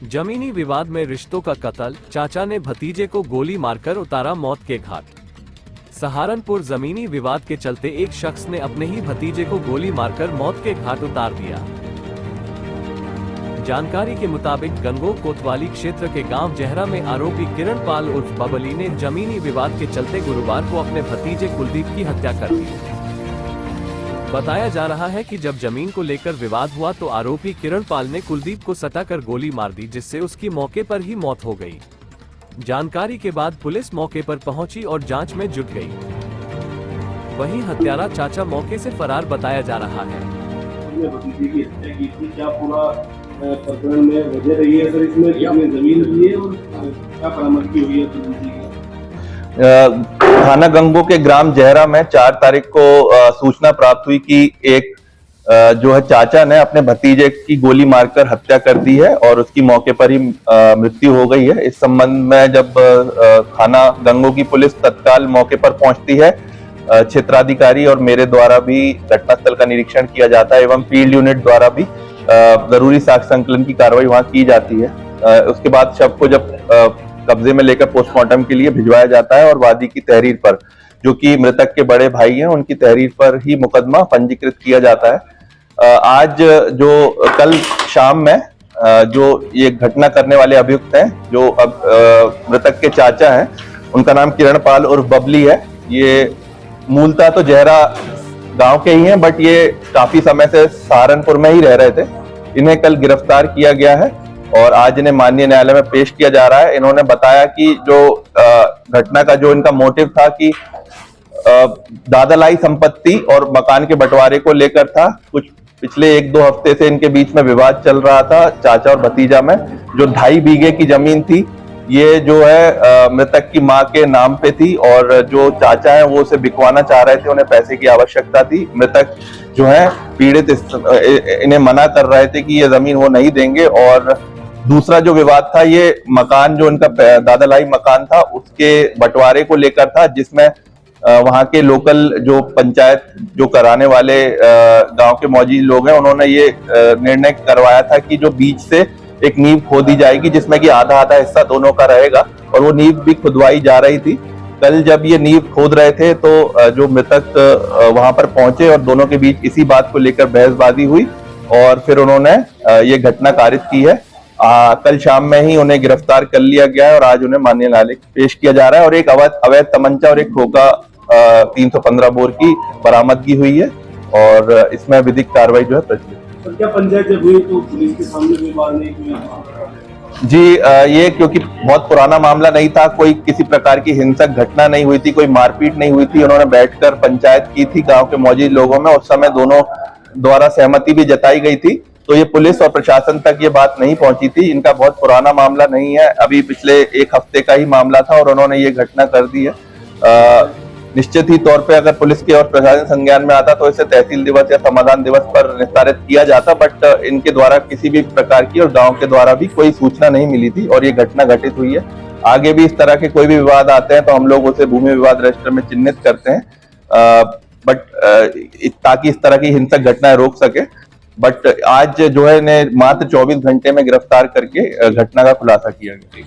जमीनी विवाद में रिश्तों का कत्ल, चाचा ने भतीजे को गोली मारकर उतारा मौत के घाट। सहारनपुर जमीनी विवाद के चलते एक शख्स ने अपने ही भतीजे को गोली मारकर मौत के घाट उतार दिया। जानकारी के मुताबिक गंगोह कोतवाली क्षेत्र के गांव जहरा में आरोपी किरण पाल उर्फ बबली ने जमीनी विवाद के चलते गुरुवार को अपने भतीजे कुलदीप की हत्या कर दी। बताया जा रहा है कि जब जमीन को लेकर विवाद हुआ तो आरोपी किरण पाल ने कुलदीप को सटाकर गोली मार दी, जिससे उसकी मौके पर ही मौत हो गई। जानकारी के बाद पुलिस मौके पर पहुंची और जांच में जुट गई। वहीं हत्यारा चाचा मौके से फरार बताया जा रहा है। भतीजे की हत्या की थी, क्या पूरा प्रकरण में वजह रही है सर? इसमें कितनी जमीन हुई है और क्या बरामदगी हुई है? थाना गंगोह के ग्राम जहरा में 4 तारीख को सूचना प्राप्त हुई कि एक जो है चाचा ने अपने भतीजे की गोली मारकर हत्या कर दी है और उसकी मौके पर ही मृत्यु हो गई है। इस संबंध में जब थाना गंगोह की पुलिस तत्काल मौके पर पहुंचती है, क्षेत्राधिकारी और मेरे द्वारा भी घटनास्थल का निरीक्षण किया जाता है एवं फील्ड यूनिट द्वारा भी जरूरी साक्ष्य संकलन की कार्रवाई वहां की जाती है। उसके बाद शव को जब कब्जे में लेकर पोस्टमार्टम के लिए भिजवाया जाता है और वादी की तहरीर पर, जो कि मृतक के बड़े भाई हैं, उनकी तहरीर पर ही मुकदमा पंजीकृत किया जाता है। आज जो कल शाम में जो ये घटना करने वाले अभियुक्त हैं, जो अब मृतक के चाचा हैं, उनका नाम किरण पाल उर्फ बबली है। ये मूलतः तो जहरा गांव के ही हैं, बट ये काफी समय से सहारनपुर में ही रह रहे थे। इन्हें कल गिरफ्तार किया गया है और आज इन्हें माननीय न्यायालय में पेश किया जा रहा है। इन्होंने बताया कि जो घटना का जो इनका मोटिव था कि दादालाई संपत्ति और मकान के बंटवारे को लेकर था। कुछ पिछले 1-2 हफ्ते से इनके बीच में विवाद चल रहा था चाचा और भतीजा में। जो 2.5 बीघे की जमीन थी, ये जो है मृतक की मां के नाम पे थी और जो चाचा है वो उसे बिकवाना चाह रहे थे, उन्हें पैसे की आवश्यकता थी। मृतक जो है पीड़ित इन्हें मना कर रहे थे कि ये जमीन वो नहीं देंगे। और दूसरा जो विवाद था, ये मकान जो उनका दादालाई मकान था उसके बंटवारे को लेकर था, जिसमें वहां के लोकल जो पंचायत जो कराने वाले गांव के मौजूद लोग हैं, उन्होंने ये निर्णय करवाया था कि जो बीच से एक नींव खोदी जाएगी, जिसमें कि आधा आधा हिस्सा दोनों का रहेगा, और वो नींव भी खुदवाई जा रही थी। कल जब ये नींव खोद रहे थे तो जो मृतक वहां पर पहुंचे और दोनों के बीच इसी बात को लेकर बहसबाजी हुई और फिर उन्होंने ये घटना कारित की है। कल शाम में ही उन्हें गिरफ्तार कर लिया गया है और आज उन्हें माननीय न्यायालय पेश किया जा रहा है और एक अवैध तमंचा और एक खोखा 315 बोर की बरामदगी हुई है और इसमें विधिक कार्रवाई जो है प्रचलित। तो क्या पंचायत जब हुई तो पुलिस के सामने कोई बात नहीं हुई? जी, ये क्योंकि बहुत पुराना मामला नहीं था, कोई किसी प्रकार की हिंसक घटना नहीं हुई थी, कोई मारपीट नहीं हुई थी। उन्होंने बैठकर पंचायत की थी गांव के मौजूद लोगों में। उस समय दोनों द्वारा सहमति भी जताई गई थी, तो ये पुलिस और प्रशासन तक ये बात नहीं पहुंची थी। इनका बहुत पुराना मामला नहीं है, अभी पिछले 1 हफ्ते का ही मामला था और उन्होंने ये घटना कर दी है। निश्चित ही तौर पे अगर पुलिस के और प्रशासन संज्ञान में आता तो इसे तहसील दिवस या समाधान दिवस पर निस्तारित किया जाता, बट इनके द्वारा किसी भी प्रकार की और गांव के द्वारा भी कोई सूचना नहीं मिली थी और ये घटना घटित हुई है। आगे भी इस तरह के कोई भी विवाद आते हैं तो हम लोग उसे भूमि विवाद रजिस्टर में चिन्हित करते हैं, ताकि इस तरह की हिंसक घटनाएं रोक सके। बट आज जो है इन्हें मात्र 24 घंटे में गिरफ्तार करके घटना का खुलासा किया गया।